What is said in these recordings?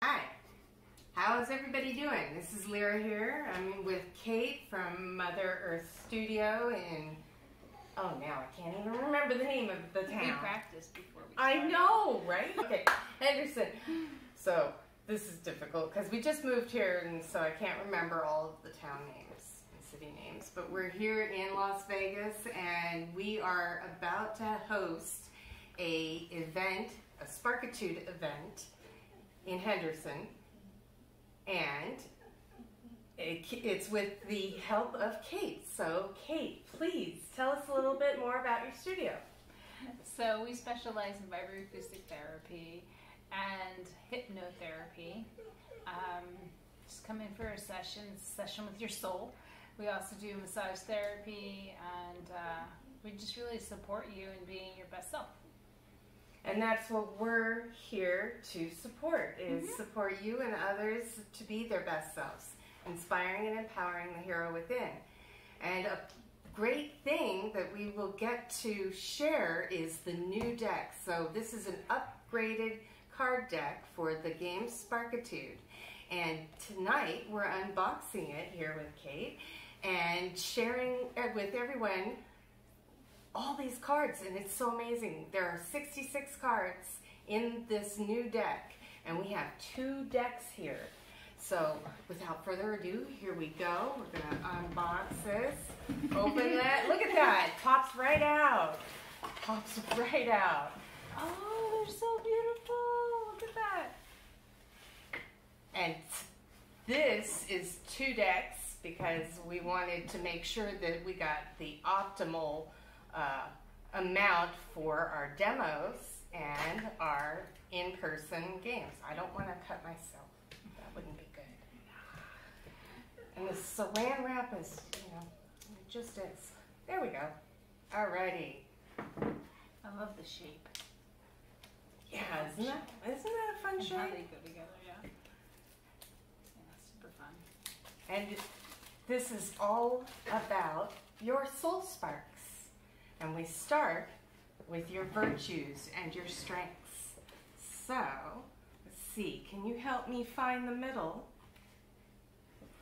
Hi, how's everybody doing? This is Lyra here. I'm with Kate from Mother Earth Studio in, oh now I can't even remember the name of the town. We practiced before we started. I know, right? Okay, Henderson. So this is difficult because we just moved here and so I can't remember all of the town names and city names. But we're here in Las Vegas and we are about to host a event, a SparkITude event in Henderson, and it's with the help of Kate. So Kate, please tell us a little bit more about your studio. So we specialize in vibroacoustic therapy and hypnotherapy. Just come in for a session with your soul. We also do massage therapy, and we just really support you in being your best self. And that's what we're here to support, is support you and others to be their best selves, inspiring and empowering the hero within. And a great thing that we will get to share is the new deck. So this is an upgraded card deck for the game SparkITude. And tonight we're unboxing it here with Kate and sharing with everyone all these cards, and it's so amazing. There are 66 cards in this new deck, and we have 2 decks here. So without further ado, here we go. We're gonna unbox this, open that. Look at that, pops right out. Pops right out. Oh, they're so beautiful. Look at that. And this is 2 decks because we wanted to make sure that we got the optimal amount for our demos and our in-person games. I don't want to cut myself. That wouldn't be good. And the saran wrap is, you know, it just is. There we go. Alrighty. I love the shape. Yeah, isn't that a fun And shape? how they go together, yeah. Yeah, super fun. And this is all about your soul sparks. And we start with your virtues and your strengths. So, let's see, can you help me find the middle?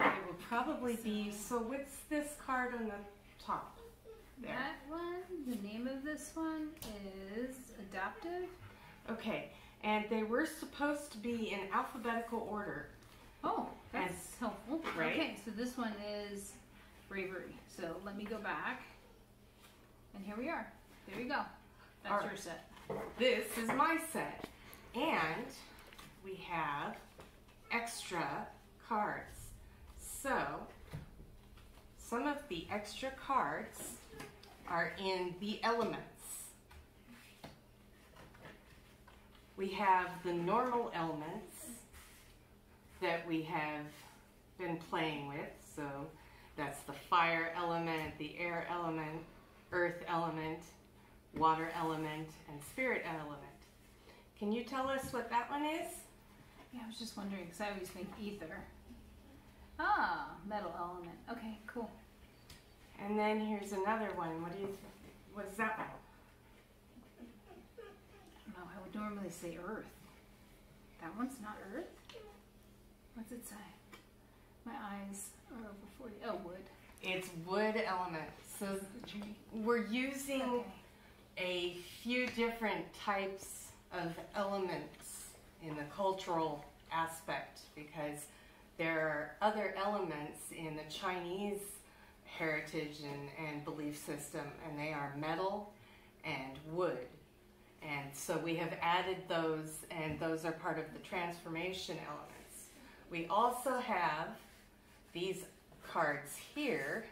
It will probably be, so what's this card on the top there? That one, the name of this one is Adaptive. Okay, and they were supposed to be in alphabetical order. Oh, that's helpful. Right? Okay, so this one is Bravery. So let me go back. And here we are. There you go. That's your set. This is my set. And we have extra cards. So, some of the extra cards are in the elements. We have the normal elements that we have been playing with. So, that's the fire element, the air element, earth element, water element, and spirit element. Can you tell us what that one is? Yeah, I was just wondering because I always think ether. Ah, metal element. Okay, cool. And then here's another one. What do you think? What is that one? I don't know. I would normally say earth. That one's not earth? What's it say? My eyes are over 40. Oh, wood. It's wood element. So we're using a few different types of elements in the cultural aspect because there are other elements in the Chinese heritage and belief system, and they are metal and wood. And so we have added those, and those are part of the transformation elements. We also have these cards here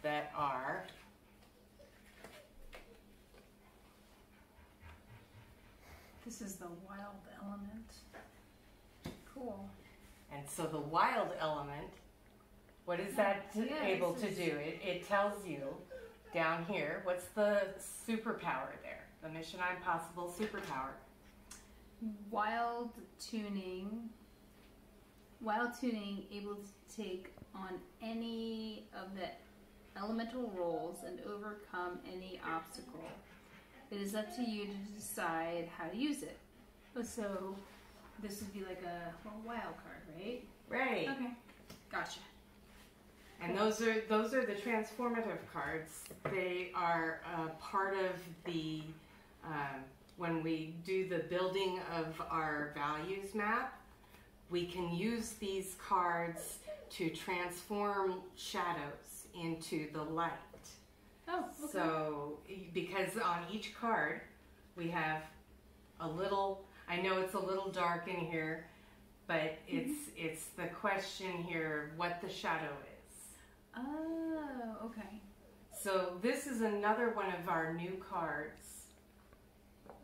that are this is the wild element. Cool. and so the wild element, what is that able to do? It tells you down here, what's the superpower there? The Mission Impossible superpower. Wild tuning, able to take on any of the elemental roles and overcome any obstacle. It is up to you to decide how to use it. So this would be like a wild card, right? Right. Okay, gotcha. And those are the transformative cards. They are part of the when we do the building of our values map. We can use these cards to transform shadows into the light. Oh, okay. So, because on each card we have a little, I know it's a little dark in here, but it's the question here, what the shadow is. Oh, okay. So this is another one of our new cards.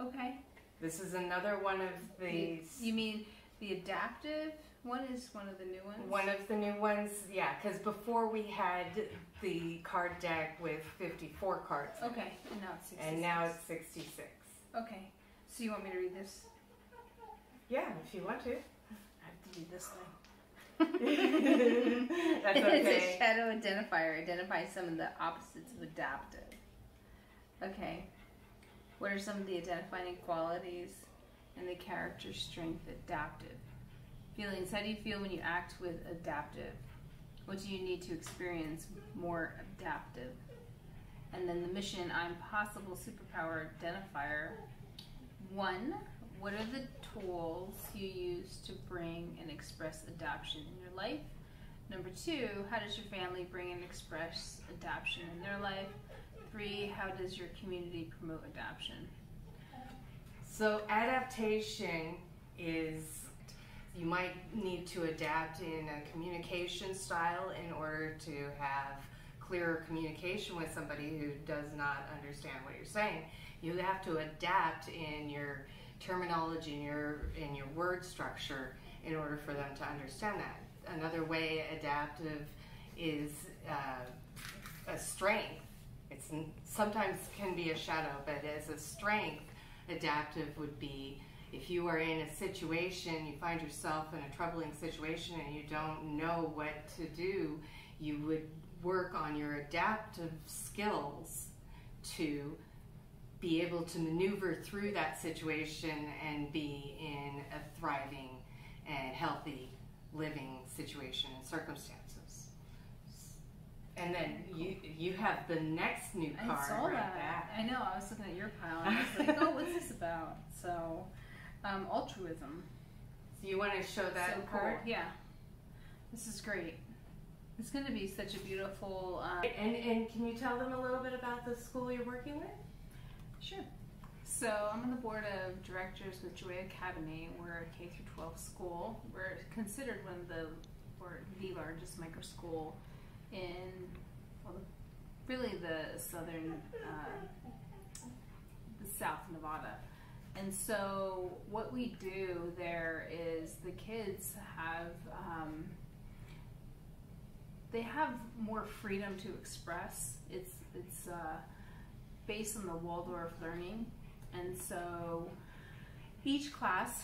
Okay. This is another one of these. You mean the adaptive one is one of the new ones? One of the new ones, yeah, because before we had the card deck with 54 cards. Okay, and now it's 66. And now it's 66. Okay, so you want me to read this? Yeah, if you want to. I have to read this thing. That's okay. It's a shadow identifier. Identify some of the opposites of adaptive. Okay. What are some of the identifying qualities and the character strength adaptive? Feelings. How do you feel when you act with adaptive? What do you need to experience more adaptive? And then the mission, I'm possible superpower identifier. 1. What are the tools you use to bring and express adaptation in your life? Number 2, how does your family bring and express adaptation in their life? 3, how does your community promote adaptation? So adaptation is, you might need to adapt in a communication style in order to have clearer communication with somebody who does not understand what you're saying. You have to adapt in your terminology, in your word structure in order for them to understand that. Another way adaptive is a strength. It's sometimes can be a shadow, but as a strength, adaptive would be if you are in a situation, you find yourself in a troubling situation and you don't know what to do, you would work on your adaptive skills to be able to maneuver through that situation and be in a thriving and healthy living situation and circumstances. And then you have the next new card. I saw that. I know. I was looking at your pile and I was like, oh, what's this about? So, altruism. So you want to show that so card? Cool. Yeah. This is great. It's going to be such a beautiful... And can you tell them a little bit about the school you're working with? Sure. So I'm on the board of directors with Joy Academy. We're a K-12 school. We're considered one of the largest micro school in, well, really the southern, the South Nevada. And so what we do there is the kids have, they have more freedom to express. It's based on the Waldorf learning. And so each class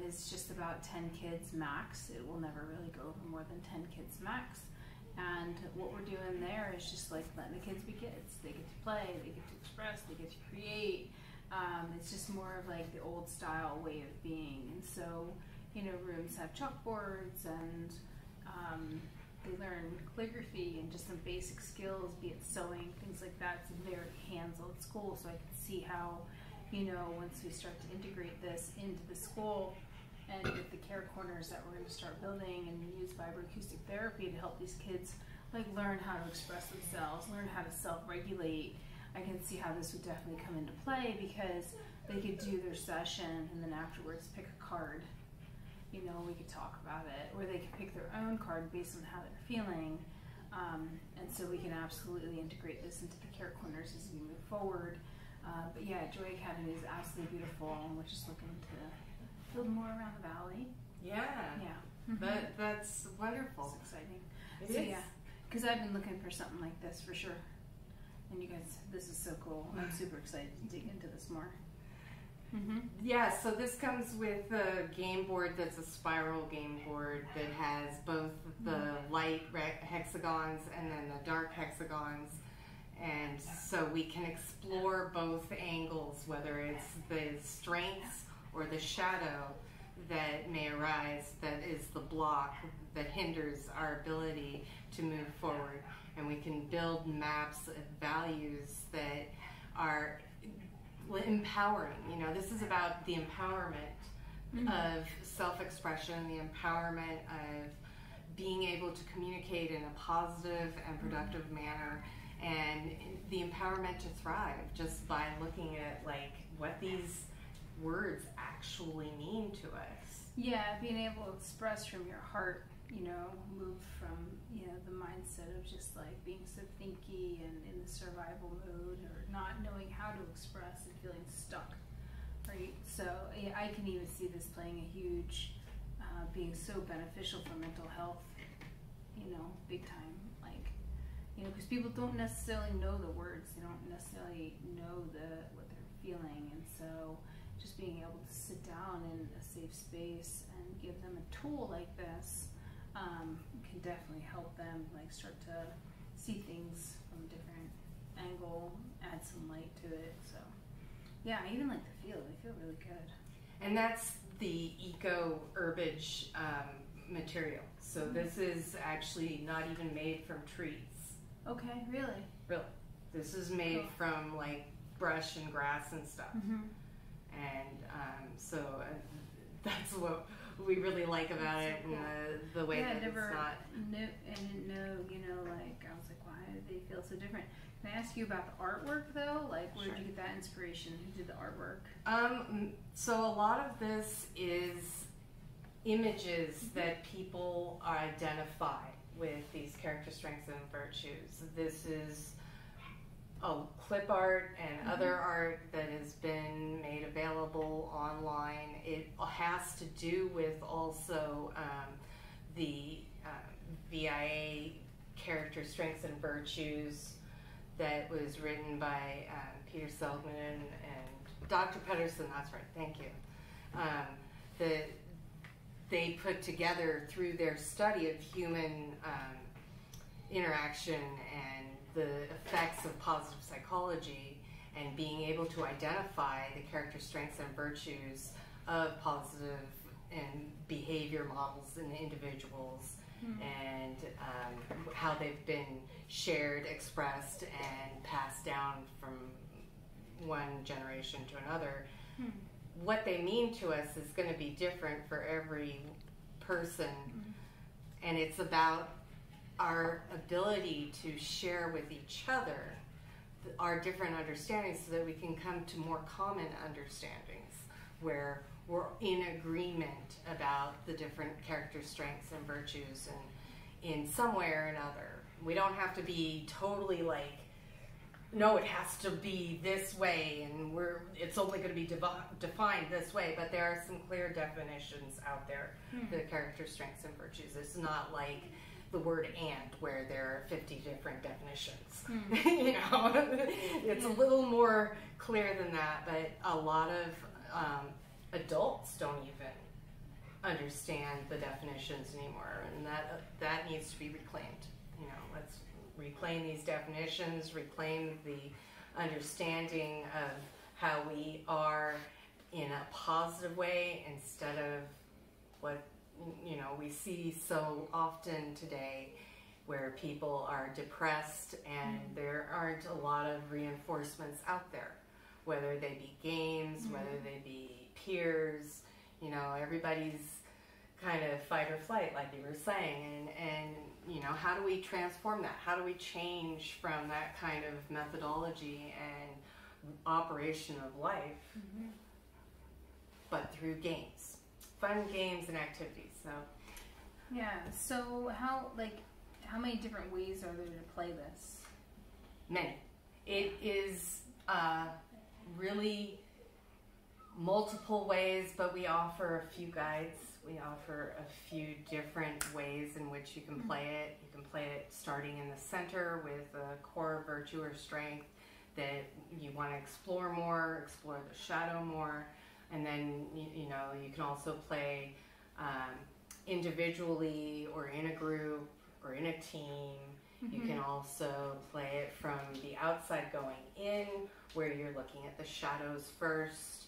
is just about 10 kids max. It will never really go over more than 10 kids max. And what we're doing there is just like letting the kids be kids. They get to play, they get to express, they get to create. It's just more of like the old style way of being. And so, you know, rooms have chalkboards and they learn calligraphy and just some basic skills, be it sewing, things like that. It's a very hands-on school, so I can see how, you know, once we start to integrate this into the school and with the care corners that we're going to start building and use vibroacoustic therapy to help these kids like learn how to express themselves, learn how to self-regulate, I can see how this would definitely come into play because they could do their session and then afterwards pick a card. You know, we could talk about it, or they could pick their own card based on how they're feeling. And so we can absolutely integrate this into the care corners as we move forward. But yeah, Joy Academy is absolutely beautiful, and we're just looking to build more around the valley. Yeah. Yeah. That's wonderful. It's exciting. It so is. yeah, because I've been looking for something like this for sure. And you guys, this is so cool. I'm super excited to dig into this more. Yeah, so this comes with a game board that's a spiral game board that has both the light hexagons and then the dark hexagons. And so we can explore both angles, whether it's the strengths or the shadow, that may arise that is the block that hinders our ability to move forward. And we can build maps of values that are empowering. You know, this is about the empowerment of self-expression, the empowerment of being able to communicate in a positive and productive manner, and the empowerment to thrive just by looking at like what these words actually mean to us. Yeah, being able to express from your heart, you know, move from, you know, the mindset of just like being so thinky and in the survival mode, or not knowing how to express and feeling stuck, right? So yeah, I can even see this playing a huge, being so beneficial for mental health, you know, big time. Like, you know, because people don't necessarily know the words, they don't necessarily know what they're feeling, and so just being able to sit down in a safe space and give them a tool like this can definitely help them like start to see things from a different angle, add some light to it. So yeah, I even like the feel. They feel really good. And that's the eco herbage material. So this is actually not even made from trees. Okay, really? Really. This is made from like brush and grass and stuff. And so that's what we really like about it, so cool. and the way that it's not. I didn't know, you know, like I was like, why do they feel so different? Can I ask you about the artwork though? Like, where did you get that inspiration? Who did the artwork? So a lot of this is images that people identify with these character strengths and virtues. This is clip art and other art that has been made available online. It has to do with also the VIA character strengths and virtues that was written by Peter Seligman and Dr. Pedersen, that's right, thank you. They put together through their study of human interaction and the effects of positive psychology, and being able to identify the character strengths and virtues of positive and behavior models in individuals, and how they've been shared, expressed, and passed down from one generation to another. What they mean to us is going to be different for every person, and it's about our ability to share with each other our different understandings so that we can come to more common understandings where we're in agreement about the different character strengths and virtues, and in some way or another. We don't have to be totally like, no, it has to be this way, and it's only going to be defined this way, but there are some clear definitions out there for the character strengths and virtues. It's not like the word "and," where there are 50 different definitions. You know, it's a little more clear than that, but a lot of adults don't even understand the definitions anymore, and that needs to be reclaimed. You know, let's reclaim these definitions, reclaim the understanding of how we are in a positive way instead of what, you know, we see so often today, where people are depressed and there aren't a lot of reinforcements out there, whether they be games, whether they be peers. You know, everybody's kind of fight or flight, like you were saying, and you know, how do we transform that? How do we change from that kind of methodology and operation of life, but through games, fun games and activities? So yeah. So how many different ways are there to play this? Many. It is really multiple ways, but we offer a few guides. We offer a few different ways in which you can play it. You can play it starting in the center with a core virtue or strength that you want to explore more, explore the shadow more, and then you know, you can also play individually or in a group or in a team. You can also play it from the outside going in, where you're looking at the shadows first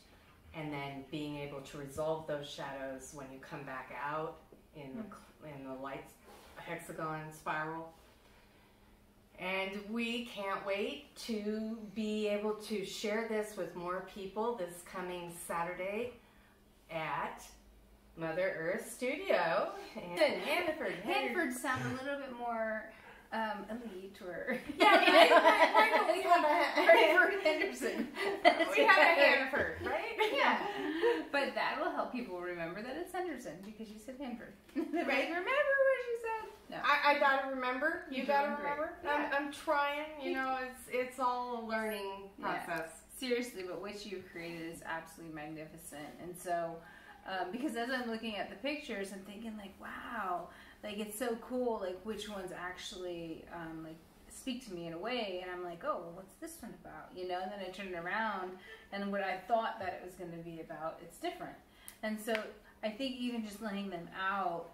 and then being able to resolve those shadows when you come back out in the light hexagon spiral. And we can't wait to be able to share this with more people this coming Saturday at Mother Earth Studio in Hannaford. Hannaford sound a little bit more elite, or why don't we have a Hannaford Henderson? We have a Hannaford, right? Yeah, but that will help people remember that it's Henderson because you said Hannaford. Right? Remember what you said? No. I gotta remember. You gotta remember. Yeah. I'm trying. You know, it's all a learning process. Yeah. Seriously, but what you've created is absolutely magnificent, and so. Because as I'm looking at the pictures, I'm thinking like, wow, like it's so cool, like which ones actually like speak to me in a way, and I'm like, oh, well, what's this one about, you know? And then I turn it around, and what I thought that it was going to be about, it's different. And so I think even just laying them out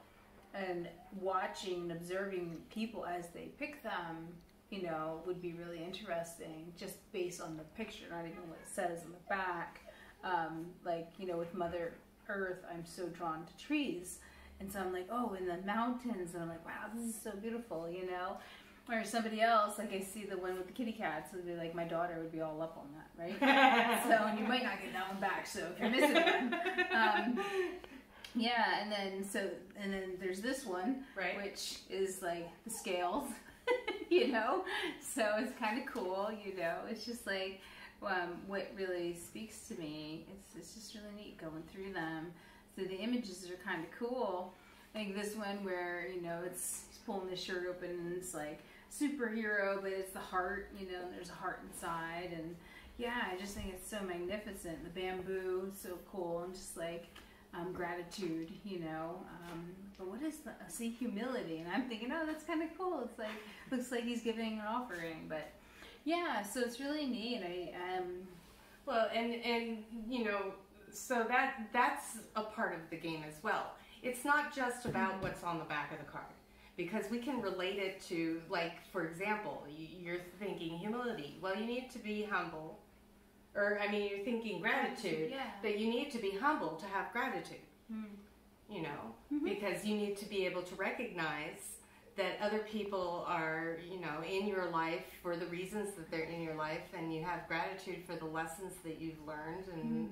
and watching and observing people as they pick them, you know, would be really interesting, just based on the picture, not even what it says in the back. Like, you know, with Mother Earth, I'm so drawn to trees, and so I'm like, oh, in the mountains, and I'm like, wow, this is so beautiful, you know. Or somebody else, like I see the one with the kitty cats, would be like, my daughter would be all up on that, right? So, and you might not get that one back, so if you're missing one, yeah. And then there's this one, right, which is like the scales, you know. So it's kind of cool, you know. It's just like. What really speaks to me, it's just really neat going through them. So the images are kind of cool. Like this one where, you know, he's pulling the shirt open and it's like superhero, but it's the heart, you know, and there's a heart inside. And yeah, I just think it's so magnificent. The bamboo, so cool. And just like gratitude, you know. But what is see, humility. And I'm thinking, oh, that's kind of cool. It's like, looks like he's giving an offering, but yeah, so it's really neat. Well, and you know, so that's a part of the game as well. It's not just about what's on the back of the card, because we can relate it to, like, for example, you're thinking humility. Well, you need to be humble, or I mean, you're thinking gratitude, yeah. But you need to be humble to have gratitude. You know, because you need to be able to recognize that other people are, you know, in your life for the reasons that they're in your life, and you have gratitude for the lessons that you've learned, and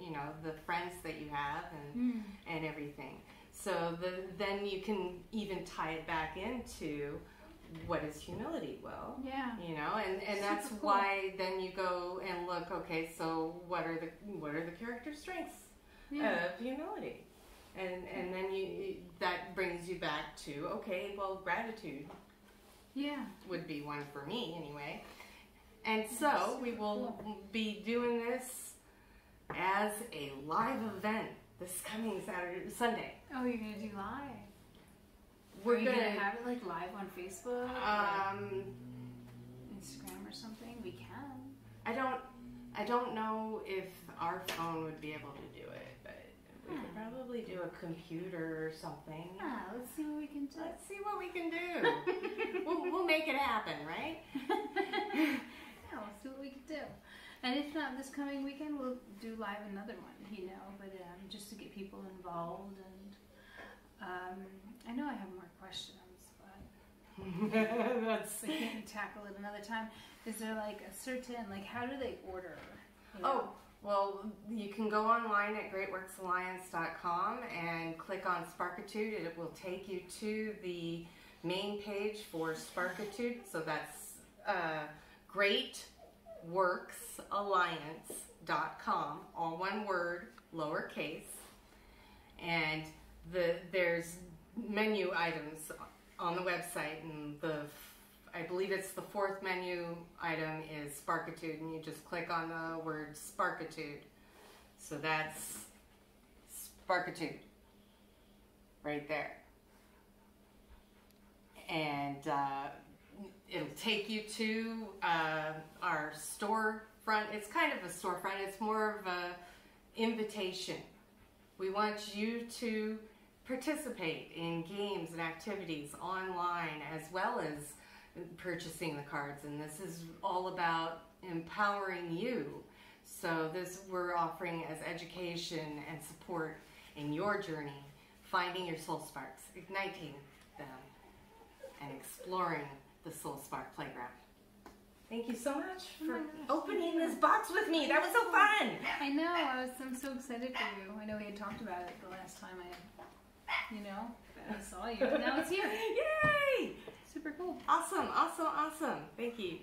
you know, the friends that you have, and everything. So then you can even tie it back into what is humility. Well, yeah, you know, and that's cool. Why then you go and look. Okay, so what are the character strengths of humility? And then that brings you back to, okay, well, gratitude would be one for me anyway. And so we will be doing this as a live event this coming Sunday. Oh, you're going to do live? We're going to have it like live on Facebook, Instagram or something? We can. I don't know if our phone would be able to do it. We could probably do a computer or something. Let's see what we can do. Let's see what we can do. we'll make it happen, right? Yeah, we'll see what we can do. And if not this coming weekend, we'll do live another one, you know, but just to get people involved. And I know I have more questions, but we can tackle it another time. Is there like a certain, like, how do they order? You know? Well, you can go online at greatworksalliance.com and click on SparkITude. It will take you to the main page for SparkITude. So that's greatworksalliance.com, all one word, lowercase. And there's menu items on the website, and I believe it's the fourth menu item is SparkITude, and you just click on the word SparkITude. So that's SparkITude right there. And it'll take you to our storefront. It's kind of a storefront. It's more of a invitation. We want you to participate in games and activities online, as well as purchasing the cards, and this is all about empowering you So this we're offering as education and support in your journey, finding your soul sparks, igniting them, and exploring the Soul Spark Playground. Thank you so much for opening this box with me. That was so fun. I know. I'm so excited for you. I know we had talked about it the last time I saw you. But now it's here. Yay! Super cool. Awesome. Thank you.